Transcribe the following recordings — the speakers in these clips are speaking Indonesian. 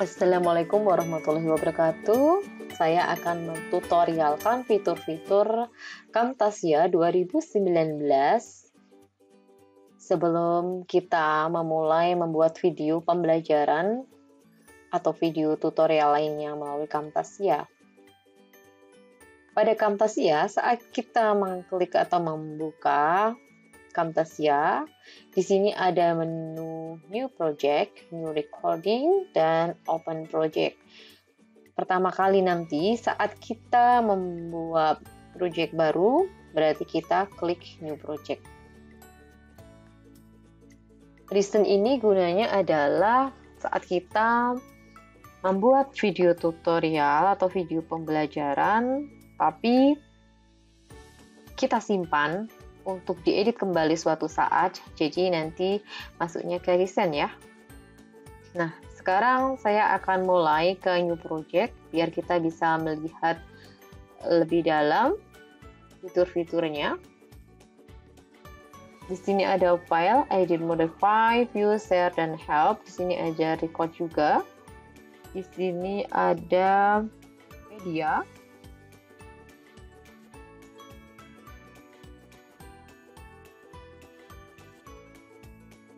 Assalamualaikum warahmatullahi wabarakatuh. Saya akan mentutorialkan fitur-fitur Camtasia 2019. Sebelum kita memulai membuat video pembelajaran atau video tutorial lainnya melalui Camtasia. Pada Camtasia, saat kita mengklik atau membuka Camtasia, di sini ada menu New Project, New Recording, dan Open Project. Pertama kali nanti saat kita membuat project baru, berarti kita klik New Project. Reason ini gunanya adalah saat kita membuat video tutorial atau video pembelajaran, tapi kita simpan untuk diedit kembali suatu saat, jadi nanti masuknya ke recent ya. Nah, sekarang saya akan mulai ke new project biar kita bisa melihat lebih dalam fitur-fiturnya. Di sini ada file, edit, modify, view, share, dan help. Di sini ada record juga. Di sini ada media.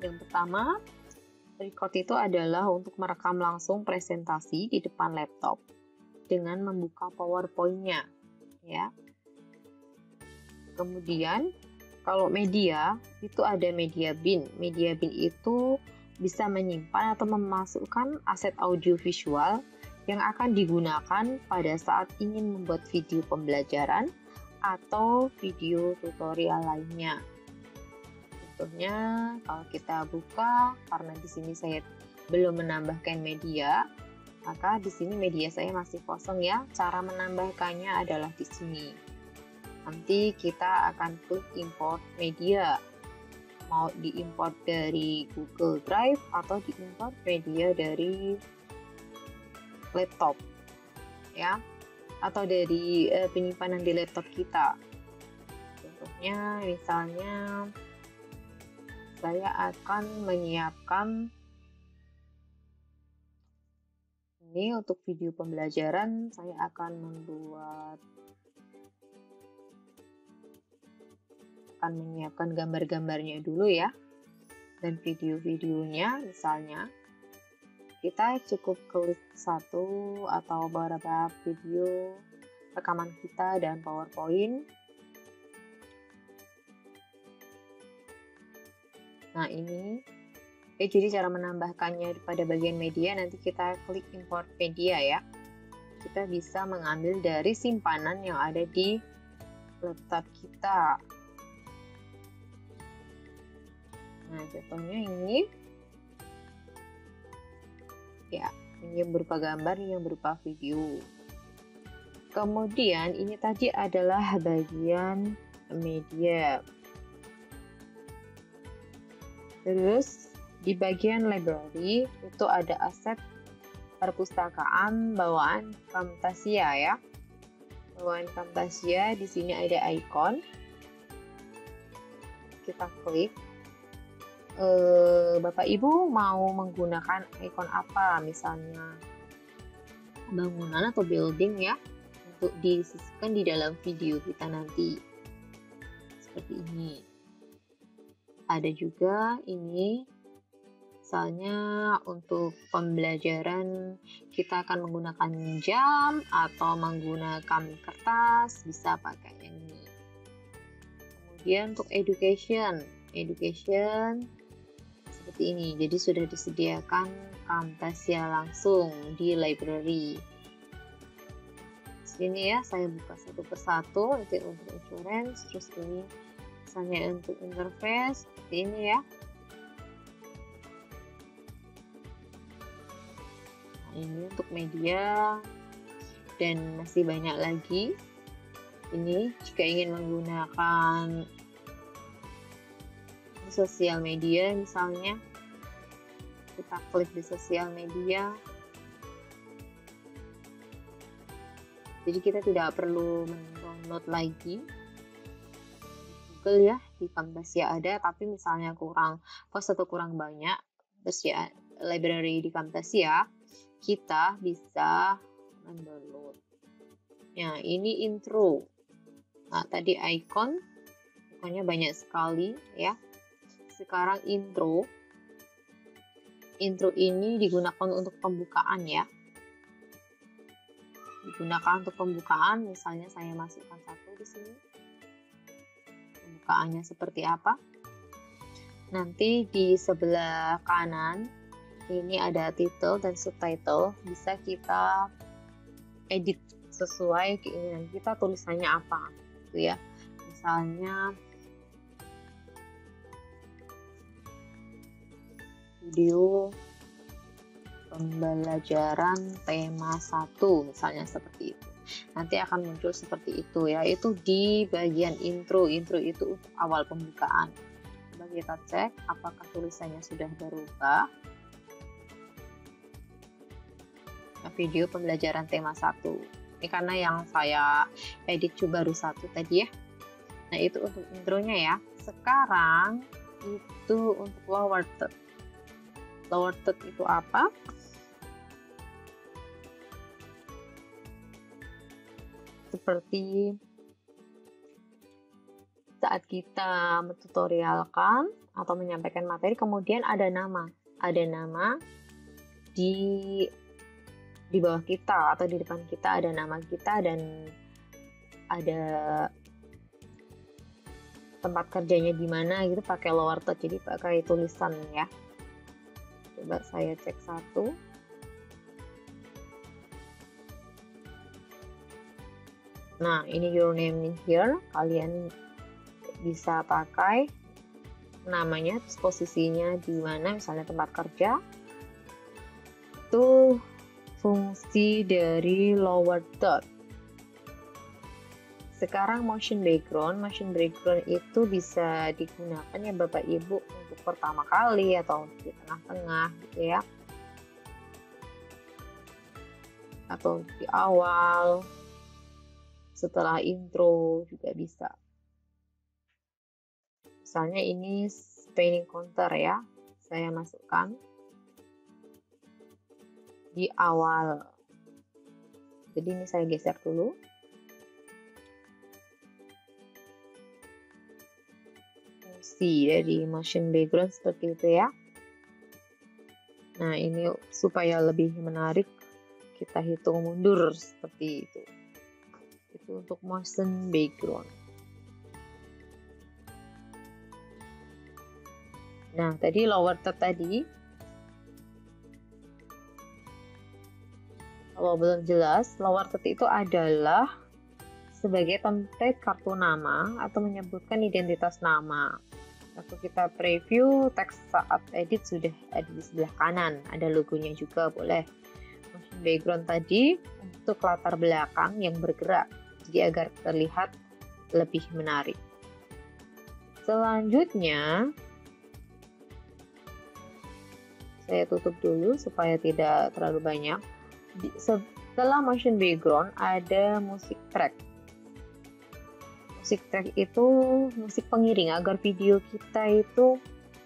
Yang pertama, record itu adalah untuk merekam langsung presentasi di depan laptop dengan membuka PowerPoint-nya, ya. Kemudian, kalau media, itu ada media bin. Media bin itu bisa menyimpan atau memasukkan aset audio visual yang akan digunakan pada saat ingin membuat video pembelajaran atau video tutorial lainnya. Contohnya, kalau kita buka, karena di sini saya belum menambahkan media, maka di sini media saya masih kosong ya. Cara menambahkannya adalah di sini. Nanti kita akan klik import media. Mau diimport dari Google Drive atau diimport media dari laptop, ya, atau dari penyimpanan di laptop kita. Contohnya, misalnya saya akan menyiapkan ini untuk video pembelajaran. Saya akan menyiapkan gambar-gambarnya dulu ya, dan video-videonya. Misalnya kita cukup klik satu atau beberapa video rekaman kita dan PowerPoint. Nah, ini jadi cara menambahkannya pada bagian media, nanti kita klik import media ya. Kita bisa mengambil dari simpanan yang ada di laptop kita. Nah, contohnya ini. Ya, ini yang berupa gambar, ini yang berupa video. Kemudian ini tadi adalah bagian media. Terus di bagian library itu ada aset perpustakaan bawaan Camtasia ya. Bawaan Camtasia, di sini ada icon. Kita klik. Bapak Ibu mau menggunakan icon apa? Misalnya bangunan atau building ya, untuk disisipkan di dalam video kita nanti. Seperti ini. Ada juga ini, misalnya untuk pembelajaran kita akan menggunakan jam atau menggunakan kertas, bisa pakai yang ini. Kemudian untuk education seperti ini, jadi sudah disediakan Camtasia langsung di library. Sini ya, saya buka satu persatu. Nanti untuk insurance, terus ini misalnya untuk interface seperti ini ya. Nah, ini untuk media dan masih banyak lagi. Ini jika ingin menggunakan sosial media, misalnya kita klik di sosial media. Jadi kita tidak perlu mendownload lagi Google ya, di Camtasia ada, tapi misalnya kurang post atau kurang banyak, terus ya library di Camtasia, kita bisa mendownload. Nah, ini intro. Nah, tadi ikonnya banyak sekali ya. Sekarang intro. Intro ini digunakan untuk pembukaan ya. Digunakan untuk pembukaan, misalnya saya masukkan satu di sini. Pembukaannya seperti apa? Nanti di sebelah kanan ini ada title dan subtitle, bisa kita edit sesuai keinginan kita, tulisannya apa gitu ya. Misalnya video pembelajaran tema 1 misalnya seperti itu. Nanti akan muncul seperti itu ya. Itu di bagian intro. Intro itu untuk awal pembukaan. Coba kita cek apakah tulisannya sudah berubah. Nah, video pembelajaran tema 1. Ini karena yang saya edit baru 1 tadi ya. Nah, itu untuk intronya ya. Sekarang itu untuk lower third. Lower third itu apa? Seperti saat kita mentutorialkan atau menyampaikan materi, kemudian ada nama di bawah kita atau di depan kita ada nama kita dan ada tempat kerjanya di mana gitu, pakai lower third, jadi pakai tulisan ya. Coba saya cek satu. Nah, ini your name here, kalian bisa pakai namanya, posisinya di mana, misalnya tempat kerja. Itu fungsi dari lower third. Sekarang motion background itu bisa digunakan ya Bapak Ibu untuk pertama kali atau di tengah-tengah gitu ya, atau di awal setelah intro juga bisa. Misalnya ini spinning counter ya, saya masukkan di awal. Jadi ini saya geser dulu. Fungsi dari motion background seperti itu ya. Nah, ini supaya lebih menarik, kita hitung mundur seperti itu. Itu untuk motion background. Nah, tadi lower third tadi, kalau belum jelas, lower third itu adalah sebagai template kartu nama atau menyebutkan identitas nama. Waktu kita preview, teks saat edit sudah ada di sebelah kanan, ada logonya juga boleh. Motion background tadi untuk latar belakang yang bergerak, jadi agar terlihat lebih menarik. Selanjutnya, saya tutup dulu supaya tidak terlalu banyak. Setelah motion background ada musik track. Musik track itu musik pengiring agar video kita itu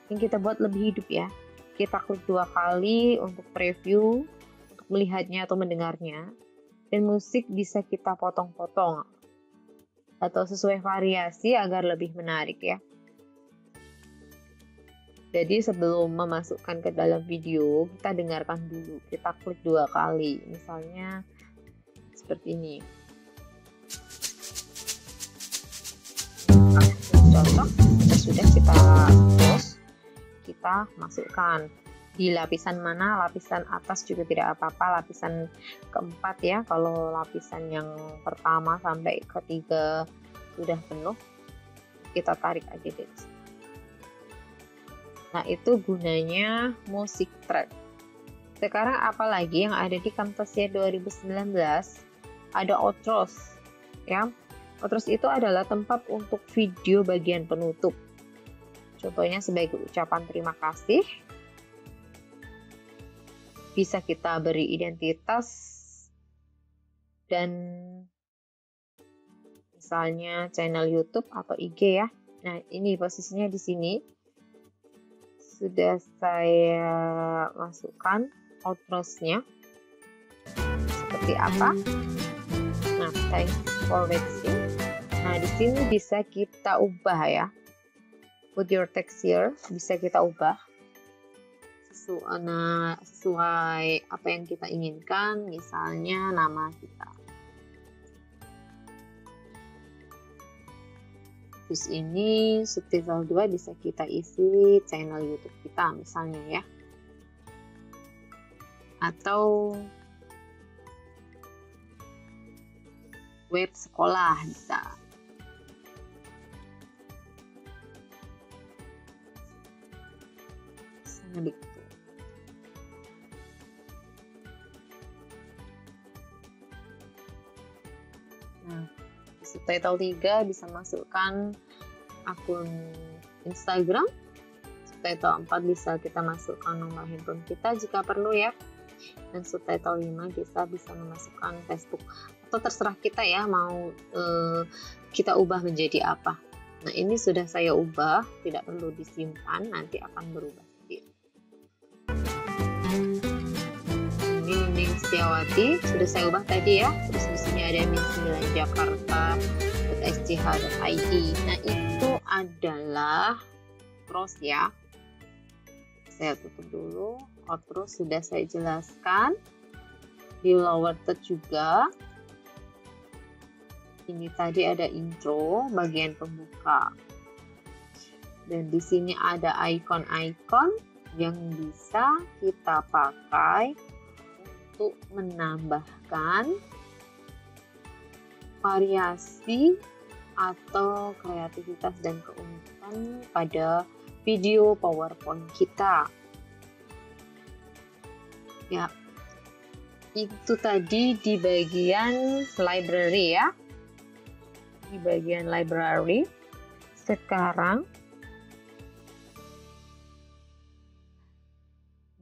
yang kita buat lebih hidup ya. Kita klik 2 kali untuk preview, untuk melihatnya atau mendengarnya. Dan musik bisa kita potong-potong atau sesuai variasi agar lebih menarik ya. Jadi sebelum memasukkan ke dalam video, kita dengarkan dulu. Kita klik 2 kali. Misalnya seperti ini. Contoh, sudah kita close. Kita masukkan di lapisan mana, lapisan atas juga tidak apa-apa, lapisan keempat ya. Kalau lapisan yang pertama sampai ketiga sudah penuh, kita tarik aja deh. Nah, itu gunanya musik track. Sekarang apalagi yang ada di Camtasia 2019? Ada outros ya. Outros itu adalah tempat untuk video bagian penutup. Contohnya sebagai ucapan terima kasih. Bisa kita beri identitas dan misalnya channel YouTube atau IG ya. Nah, ini posisinya di sini. Sudah saya masukkan outrosnya. seperti apa. Nah, thanks for watching. Nah, di sini bisa kita ubah ya. Put your text here, bisa kita ubah sesuai apa yang kita inginkan, misalnya nama kita. Terus ini subtitle 2 bisa kita isi channel YouTube kita misalnya ya. Atau web sekolah bisa. Misalnya begitu. Nah, subtitle 3 bisa masukkan akun Instagram. Subtitle 4 bisa kita masukkan nomor handphone kita jika perlu ya. Dan subtitle 5 bisa memasukkan Facebook. Atau terserah kita ya mau kita ubah menjadi apa. Nah, ini sudah saya ubah, tidak perlu disimpan, nanti akan berubah sendiri. Ini Nining Setiawati sudah saya ubah tadi ya. Terus di sini ada min9jakarta.sch.id. Nah, itu adalah outros ya. Saya tutup dulu. Outros sudah saya jelaskan. Di lower third juga. Ini tadi ada intro, bagian pembuka. Dan di sini ada icon-icon yang bisa kita pakai untuk menambahkan variasi atau kreativitas dan keunikan pada video PowerPoint kita. Ya, itu tadi di bagian library ya. Di bagian library. Sekarang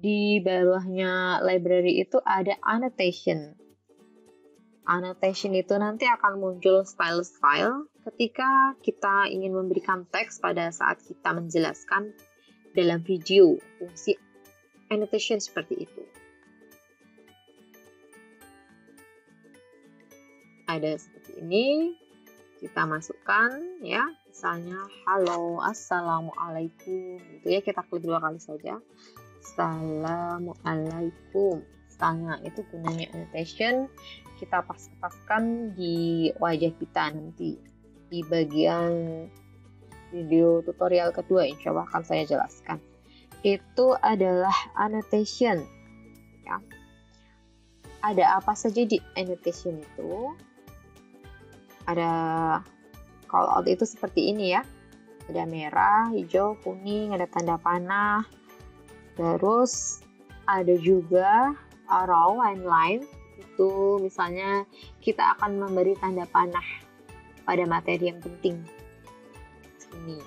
di bawahnya library itu ada annotation. Annotation itu nanti akan muncul file-file ketika kita ingin memberikan teks pada saat kita menjelaskan dalam video. Fungsi annotation seperti itu. Ada seperti ini. Kita masukkan ya, misalnya halo, assalamualaikum gitu ya, kita klik 2 kali saja. Assalamualaikum. Misalnya itu gunanya annotation, kita paskan di wajah kita nanti di bagian video tutorial kedua, insya Allah akan saya jelaskan. Itu adalah annotation ya. Ada apa saja di annotation itu? Ada call out itu seperti ini ya. Ada merah, hijau, kuning, ada tanda panah. Terus ada juga arrow and line. Itu misalnya kita akan memberi tanda panah pada materi yang penting. Ini.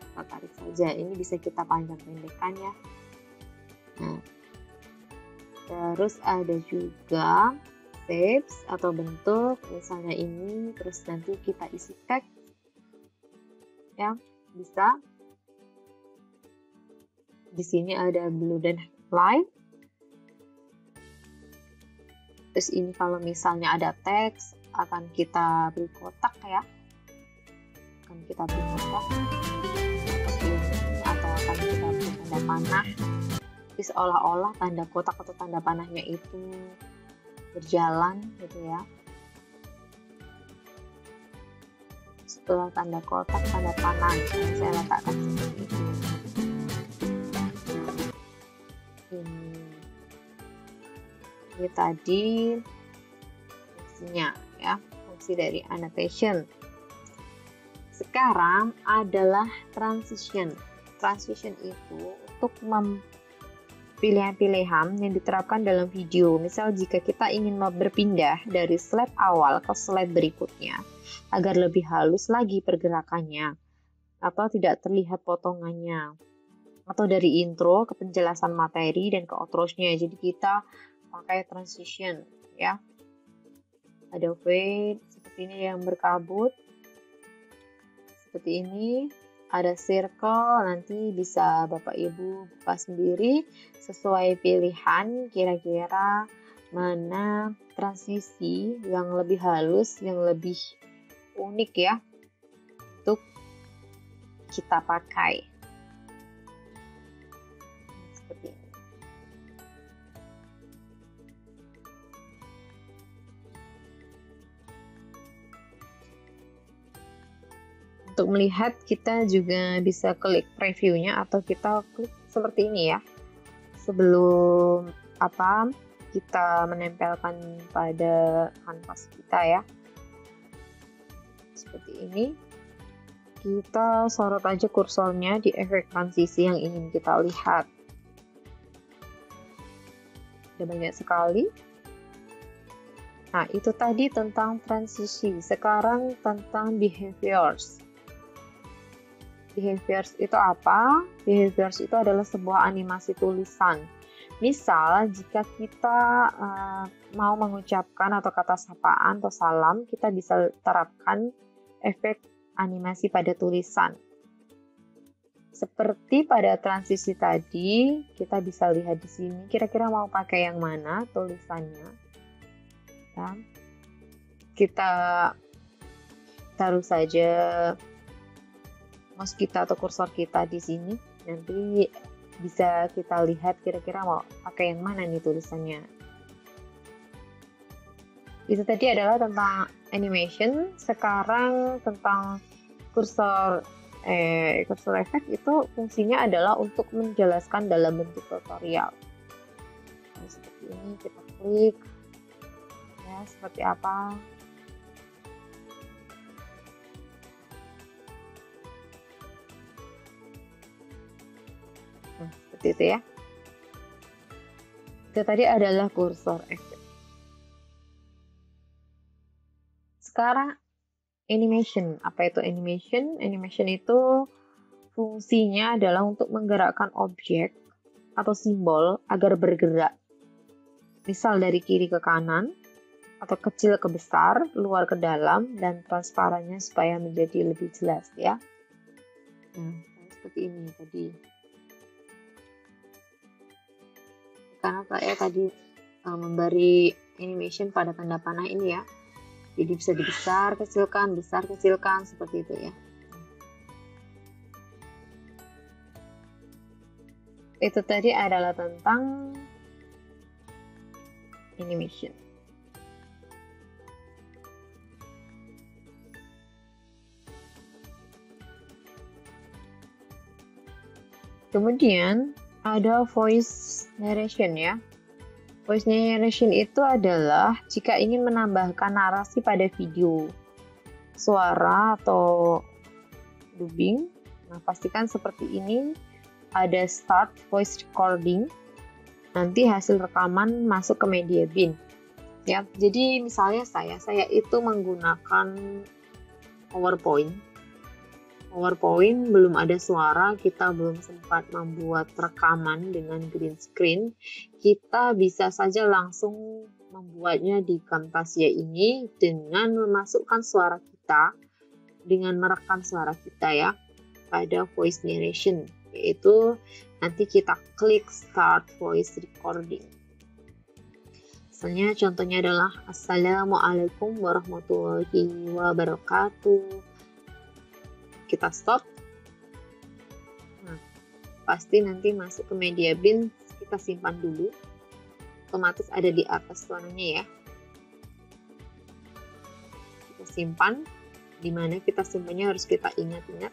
Kita tarik saja. Ini bisa kita panjang-pendekkan ya. Nah. Terus ada juga shapes atau bentuk, misalnya ini, terus nanti kita isi teks ya, bisa. Di sini ada blue dan white. Terus ini kalau misalnya ada teks akan kita beri kotak ya, akan kita beri kotak atau akan kita beri tanda panah. Jadi seolah-olah tanda kotak atau tanda panahnya itu berjalan gitu ya. Setelah tanda kotak, tanda panah saya letakkan seperti itu. Ini tadi fungsinya ya, fungsi dari annotation. Sekarang adalah transition. Transition itu untuk pilihan-pilihan yang diterapkan dalam video. Misal jika kita ingin berpindah dari slide awal ke slide berikutnya agar lebih halus lagi pergerakannya atau tidak terlihat potongannya, atau dari intro ke penjelasan materi dan ke outrosnya. Jadi kita pakai transition ya. Ada fade seperti ini yang berkabut. Seperti ini. Ada circle, nanti bisa Bapak Ibu buka sendiri sesuai pilihan kira-kira mana transisi yang lebih halus, yang lebih unik ya untuk kita pakai. Seperti ini. Untuk melihat, kita juga bisa klik previewnya atau kita klik seperti ini ya. Sebelum kita menempelkan pada kanvas kita ya. Seperti ini. Kita sorot aja kursornya di efek transisi yang ingin kita lihat. Ada banyak sekali. Nah, itu tadi tentang transisi. Sekarang tentang behaviors. Behaviors itu apa? Behaviors itu adalah sebuah animasi tulisan. Misal, jika kita mau mengucapkan atau kata sapaan atau salam, kita bisa terapkan efek animasi pada tulisan. Seperti pada transisi tadi, kita bisa lihat di sini kira-kira mau pakai yang mana tulisannya. Ya. Kita taruh saja mouse kita atau kursor kita di sini. Nanti bisa kita lihat kira-kira mau pakai yang mana nih tulisannya. Itu tadi adalah tentang animation. Sekarang tentang kursor efek itu fungsinya adalah untuk menjelaskan dalam bentuk tutorial. Nah, seperti ini kita klik ya, seperti apa. Nah, seperti itu ya. Itu tadi adalah kursor efek. Sekarang animation. Apa itu animation? Animation itu fungsinya adalah untuk menggerakkan objek atau simbol agar bergerak. Misal dari kiri ke kanan, atau kecil ke besar, luar ke dalam, dan transparannya supaya menjadi lebih jelas ya. Nah, seperti ini tadi. Karena saya tadi memberi animation pada tanda panah ini ya. Jadi bisa dibesar, kecilkan, seperti itu ya. Itu tadi adalah tentang animation. Kemudian ada voice narration ya. Voice narration itu adalah jika ingin menambahkan narasi pada video, suara atau dubbing. Nah, pastikan seperti ini. Ada start voice recording. Nanti hasil rekaman masuk ke media bin. Ya, jadi misalnya saya itu menggunakan PowerPoint. PowerPoint belum ada suara, kita belum sempat membuat rekaman dengan green screen, kita bisa saja langsung membuatnya di Camtasia ini dengan memasukkan suara kita, dengan merekam suara kita ya, pada voice narration, yaitu nanti kita klik start voice recording. Misalnya contohnya adalah Assalamualaikum warahmatullahi wabarakatuh. Kita stop. Nah, pasti nanti masuk ke media bin, kita simpan dulu. Otomatis ada di atas suaranya ya. Kita simpan, dimana kita simpannya harus kita ingat-ingat.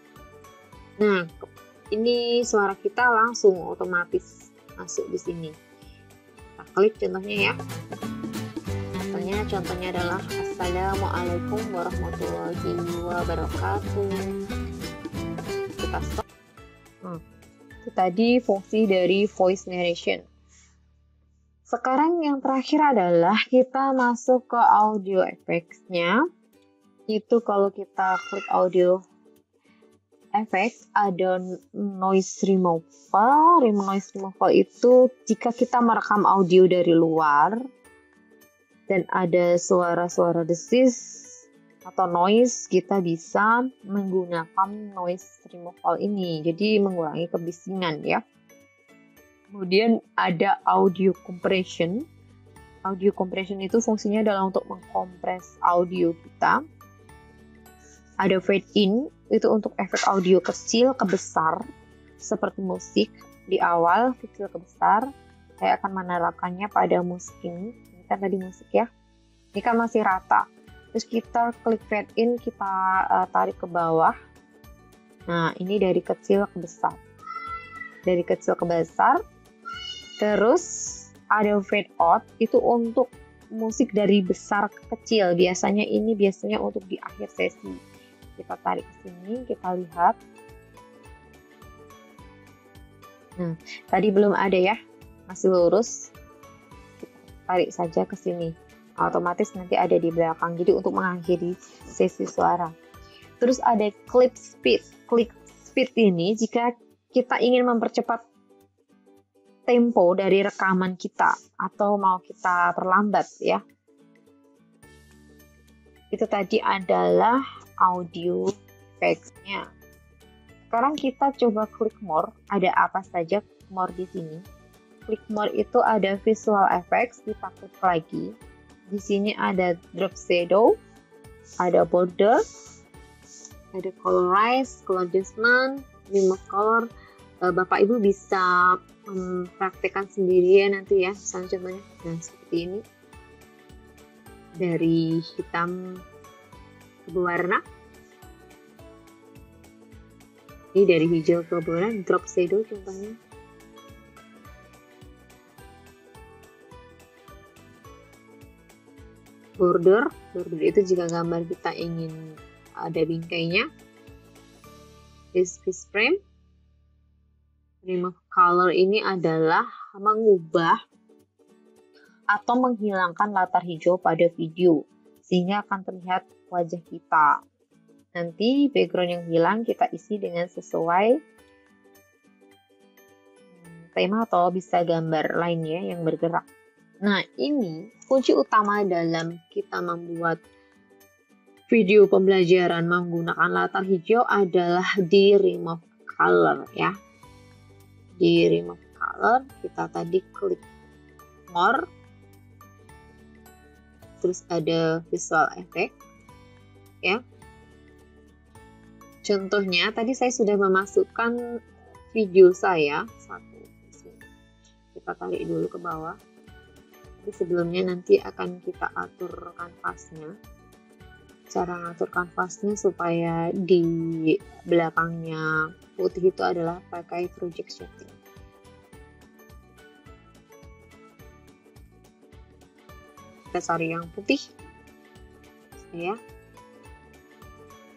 Nah, ini suara kita langsung otomatis masuk di sini. Kita klik contohnya ya. Contohnya adalah Assalamualaikum warahmatullahi wabarakatuh. Kita stop. Itu tadi fungsi dari voice narration. Sekarang yang terakhir adalah kita masuk ke audio effects-nya. Itu kalau kita klik audio effects, ada noise removal. Noise removal itu jika kita merekam audio dari luar dan ada suara-suara desis atau noise, kita bisa menggunakan noise removal ini. Jadi mengurangi kebisingan ya. Kemudian ada audio compression. Audio compression itu fungsinya adalah untuk mengkompres audio kita. Ada fade in, itu untuk efek audio kecil ke besar, seperti musik. Di awal, kecil ke besar. Saya akan menerapkannya pada musik ini. Ini kan tadi musik ya. Ini kan masih rata. Terus kita klik fade in, kita tarik ke bawah. Nah, ini dari kecil ke besar. Dari kecil ke besar. Terus ada fade out, itu untuk musik dari besar ke kecil. Biasanya untuk di akhir sesi. Kita tarik ke sini, kita lihat. Nah, tadi belum ada ya, masih lurus. Kita tarik saja ke sini. Otomatis nanti ada di belakang. Jadi untuk mengakhiri sesi suara. Terus ada clip speed. Clip speed ini jika kita ingin mempercepat tempo dari rekaman kita atau mau kita perlambat ya. Itu tadi adalah audio effects-nya. Sekarang kita coba klik more. Ada apa saja more di sini? Klik more itu ada visual effects, kita klik lagi. Di sini ada drop shadow, ada border, ada colorize, color adjustment, remove color. Bapak Ibu bisa mempraktekkan sendiri ya nanti ya, misalnya contohnya nah seperti ini, dari hitam ke berwarna, ini dari hijau ke berwarna, drop shadow contohnya. Border itu jika gambar kita ingin ada bingkainya. This frame. Remove color ini adalah mengubah atau menghilangkan latar hijau pada video sehingga akan terlihat wajah kita. Nanti background yang hilang kita isi dengan sesuai tema atau bisa gambar lainnya yang bergerak. Nah, ini kunci utama dalam kita membuat video pembelajaran menggunakan latar hijau adalah di remove color ya. Di remove color kita tadi klik more, terus ada visual effect ya. Contohnya tadi saya sudah memasukkan video saya satu di sini. Kita tarik dulu ke bawah. Tapi sebelumnya nanti akan kita atur kanvasnya. Cara ngatur kanvasnya supaya di belakangnya putih itu adalah pakai project shooting. Kita cari yang putih ya.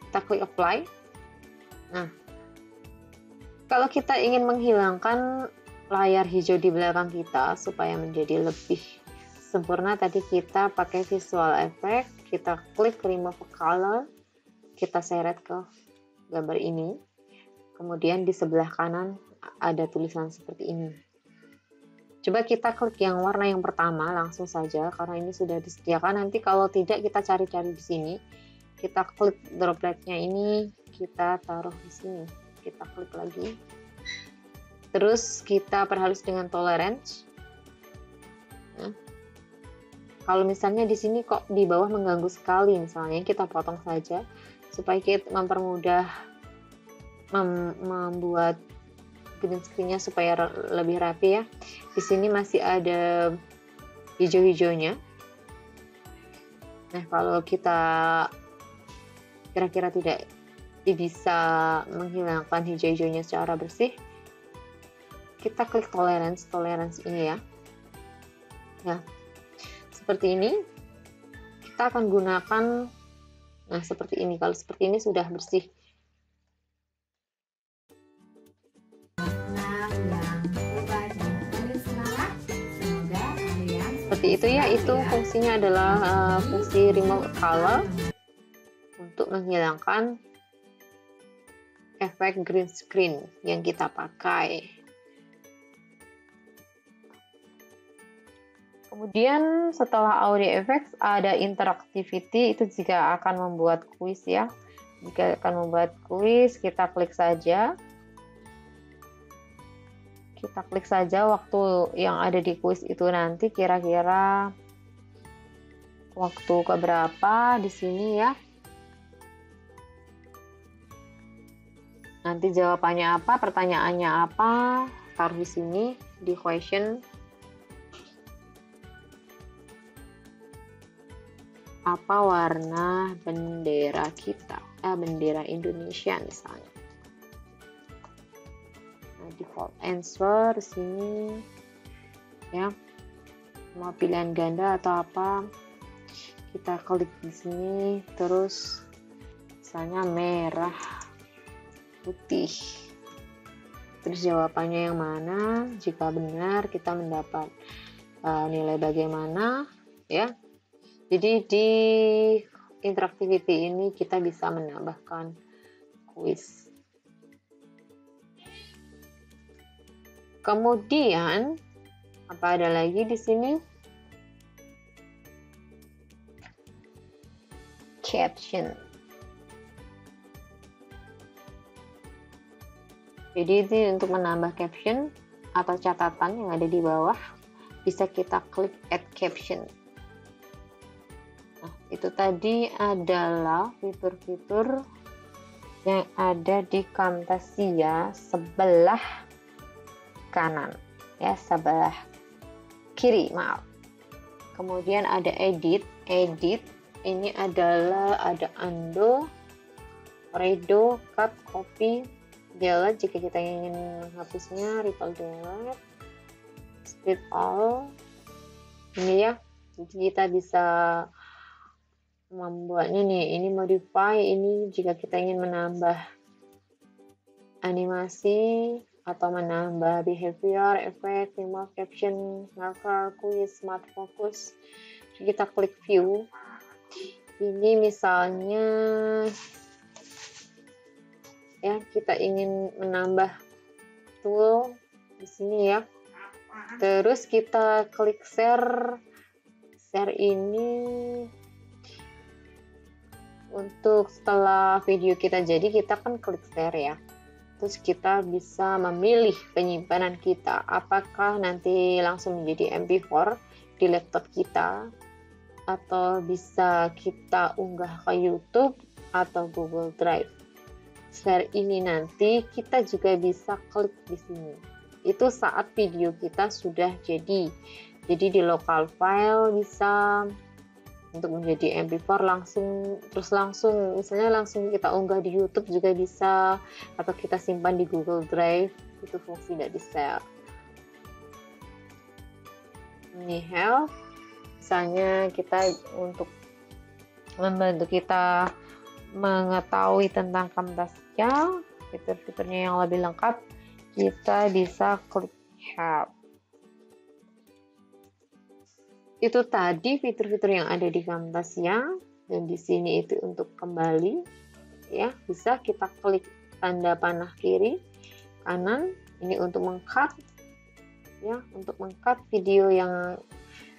Kita klik apply. Nah, kalau kita ingin menghilangkan layar hijau di belakang kita supaya menjadi lebih sempurna, tadi kita pakai visual effect, kita klik remove color, kita seret ke gambar ini, kemudian di sebelah kanan ada tulisan seperti ini. Coba kita klik yang warna yang pertama langsung saja karena ini sudah disediakan. Nanti kalau tidak kita cari-cari di sini. Kita klik dropletnya ini, kita taruh di sini. Kita klik lagi. Terus kita perhalus dengan tolerance. Nah, kalau misalnya di sini kok di bawah mengganggu sekali, misalnya kita potong saja supaya kita mempermudah membuat green screen-nya supaya lebih rapi ya. Di sini masih ada hijau-hijaunya. Nah, kalau kita kira-kira tidak bisa menghilangkan hijau-hijaunya secara bersih, kita klik tolerance ini ya. Nah, seperti ini kita akan gunakan, nah seperti ini. Kalau seperti ini sudah bersih. Seperti itu ya, itu fungsinya adalah fungsi remove color untuk menghilangkan efek green screen yang kita pakai. Kemudian setelah audio effects ada interactivity, itu jika akan membuat kuis ya. Jika akan membuat kuis, kita klik saja. Kita klik saja waktu yang ada di kuis itu nanti kira-kira waktu keberapa di sini ya. Nanti jawabannya apa, pertanyaannya apa, taruh di sini di question. Apa warna bendera kita? Bendera Indonesia misalnya. Nah, default answer di sini ya. Mau pilihan ganda atau apa? Kita klik di sini, terus misalnya merah, putih. Terus jawabannya yang mana? Jika benar, kita mendapat nilai bagaimana ya. Jadi di interactivity ini kita bisa menambahkan kuis. Kemudian apa ada lagi di sini? Caption. Jadi ini untuk menambah caption atau catatan yang ada di bawah, bisa kita klik add caption. Nah, itu tadi adalah fitur-fitur yang ada di Camtasia sebelah kanan, ya, sebelah kiri, maaf. Kemudian ada edit. Ini adalah ada undo, redo, cut, copy, delete jika kita ingin menghapusnya, ripple delete, split all. Ini ya, jadi kita bisa membuatnya nih. Ini modify, ini jika kita ingin menambah animasi atau menambah behavior, effect, remove caption, marker, quiz, smart focus. Jadi kita klik view. Ini misalnya ya, kita ingin menambah tool di sini ya. Terus kita klik share. Share ini untuk setelah video kita jadi, kita kan klik share ya. Terus kita bisa memilih penyimpanan kita, apakah nanti langsung menjadi MP4 di laptop kita, atau bisa kita unggah ke YouTube atau Google Drive. Share ini nanti kita juga bisa klik di sini. Itu saat video kita sudah jadi. Jadi di local file bisa, untuk menjadi MP4 langsung misalnya langsung kita unggah di YouTube juga bisa, atau kita simpan di Google Drive, itu fungsi dari share. Ini help, misalnya kita untuk membantu kita mengetahui tentang Camtasia, fitur-fiturnya yang lebih lengkap, kita bisa klik help. Itu tadi fitur-fitur yang ada di Camtasia, dan di sini itu untuk kembali ya, bisa kita klik tanda panah kiri, kanan, ini untuk meng-cut ya, untuk meng-cut video yang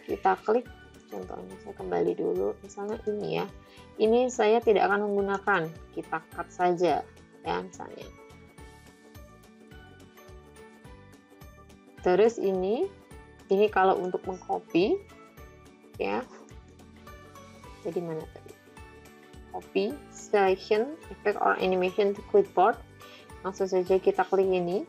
kita klik. Contohnya saya kembali dulu, misalnya ini ya, ini saya tidak akan menggunakan, kita cut saja ya misalnya. Terus ini kalau untuk mengcopy ya, jadi mana tadi, copy, selection, effect or animation to clipboard, langsung saja kita klik ini.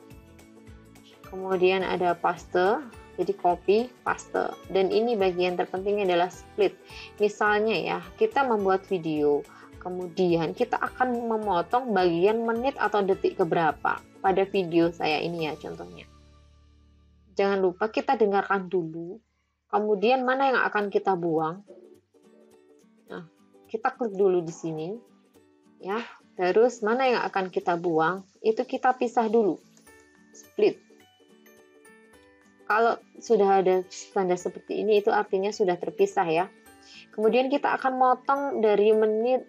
Kemudian ada paste, jadi copy, paste, dan ini bagian terpenting adalah split. Misalnya ya, kita membuat video, kemudian kita akan memotong bagian menit atau detik keberapa pada video saya ini ya contohnya. Jangan lupa kita dengarkan dulu, kemudian mana yang akan kita buang. Nah, kita klik dulu di sini ya. Terus mana yang akan kita buang, itu kita pisah dulu, split. Kalau sudah ada tanda seperti ini, itu artinya sudah terpisah ya. Kemudian kita akan motong dari menit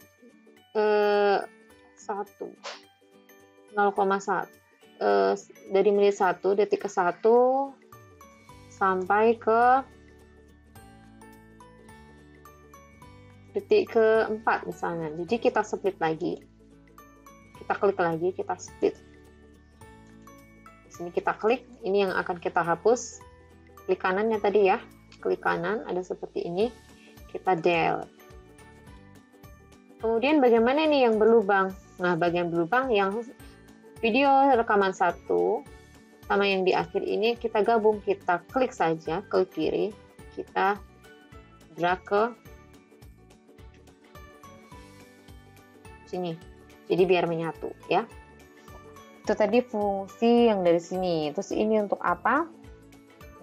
0,1 dari menit 1 detik ke 1 sampai ke detik ke-4 misalnya. Jadi kita split lagi, kita klik lagi, kita split. Di sini kita klik, ini yang akan kita hapus. Klik kanannya tadi ya, klik kanan ada seperti ini. kita delete. Kemudian bagaimana nih yang berlubang? Nah, bagian berlubang yang video rekaman 1 sama yang di akhir ini kita gabung, kita klik saja, klik kiri, kita drag ke sini. Jadi biar menyatu ya. Itu tadi fungsi yang dari sini. Terus ini untuk apa?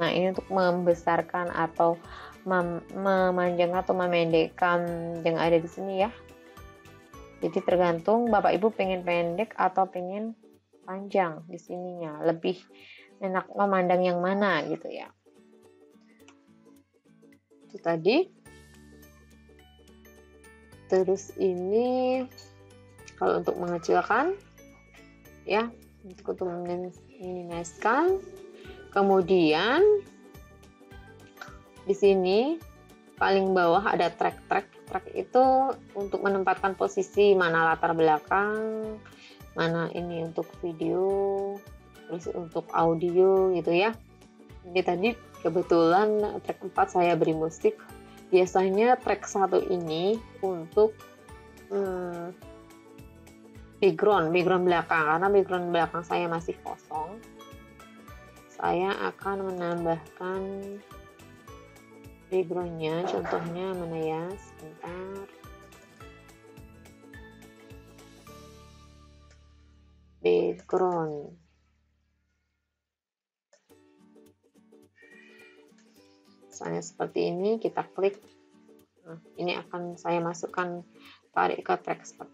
Nah, ini untuk membesarkan atau memanjangkan atau memendekkan yang ada di sini ya. Jadi tergantung Bapak Ibu pengen pendek atau pengen panjang di sininya. Lebih enak memandang yang mana gitu ya. Itu tadi. Terus ini kalau untuk mengecilkan ya, untuk meminimaliskan. Kemudian di sini paling bawah ada track itu untuk menempatkan posisi mana latar belakang, mana ini untuk video, terus untuk audio gitu ya. Ini tadi kebetulan track 4 saya beri musik. Biasanya track 1 ini untuk background belakang, karena background belakang saya masih kosong. Saya akan menambahkan backgroundnya, contohnya mana ya, sebentar. Background. Misalnya seperti ini, kita klik. Nah, ini akan saya masukkan, tarik ke track 1.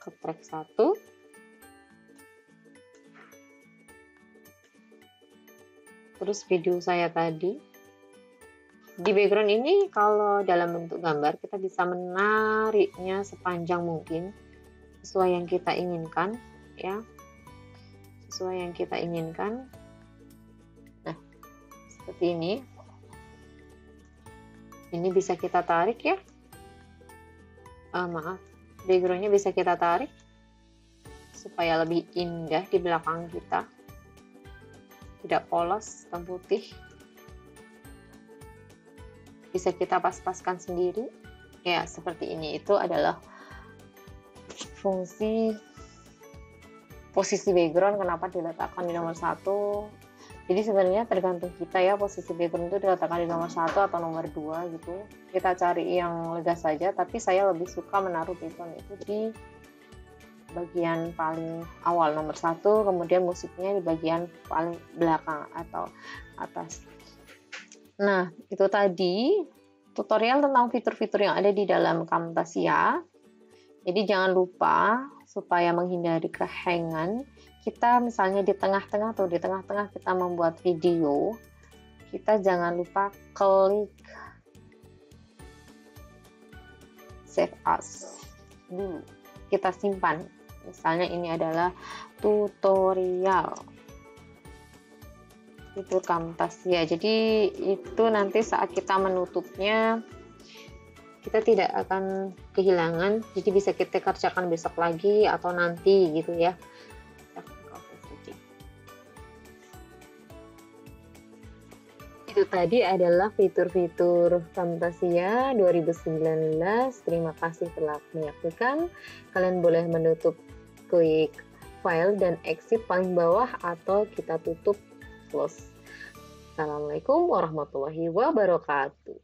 Ke track 1. Terus video saya tadi. Di background ini kalau dalam bentuk gambar kita bisa menariknya sepanjang mungkin sesuai yang kita inginkan ya. Sesuai yang kita inginkan. Nah, seperti ini. Ini bisa kita tarik ya. Maaf. Backgroundnya bisa kita tarik supaya lebih indah di belakang kita, tidak polos hitam putih. Bisa kita pas-paskan sendiri ya, seperti ini. Itu adalah fungsi posisi background kenapa diletakkan di nomor 1. Jadi sebenarnya tergantung kita ya, posisi background itu diletakkan di nomor 1 atau nomor 2 gitu. Kita cari yang lega saja, tapi saya lebih suka menaruh background itu di bagian paling awal nomor 1, kemudian musiknya di bagian paling belakang atau atas. Nah, itu tadi tutorial tentang fitur-fitur yang ada di dalam Camtasia. Jadi jangan lupa supaya menghindari kehangan, kita misalnya di tengah-tengah kita membuat video, kita jangan lupa klik save as dulu, kita simpan. Misalnya ini adalah tutorial fitur Camtasia, jadi itu nanti saat kita menutupnya kita tidak akan kehilangan, jadi bisa kita kerjakan besok lagi atau nanti gitu ya. Itu tadi adalah fitur-fitur Camtasia 2019. Terima kasih telah menyaksikan. Kalian boleh menutup, klik file dan exit paling bawah atau kita tutup close. Assalamualaikum warahmatullahi wabarakatuh.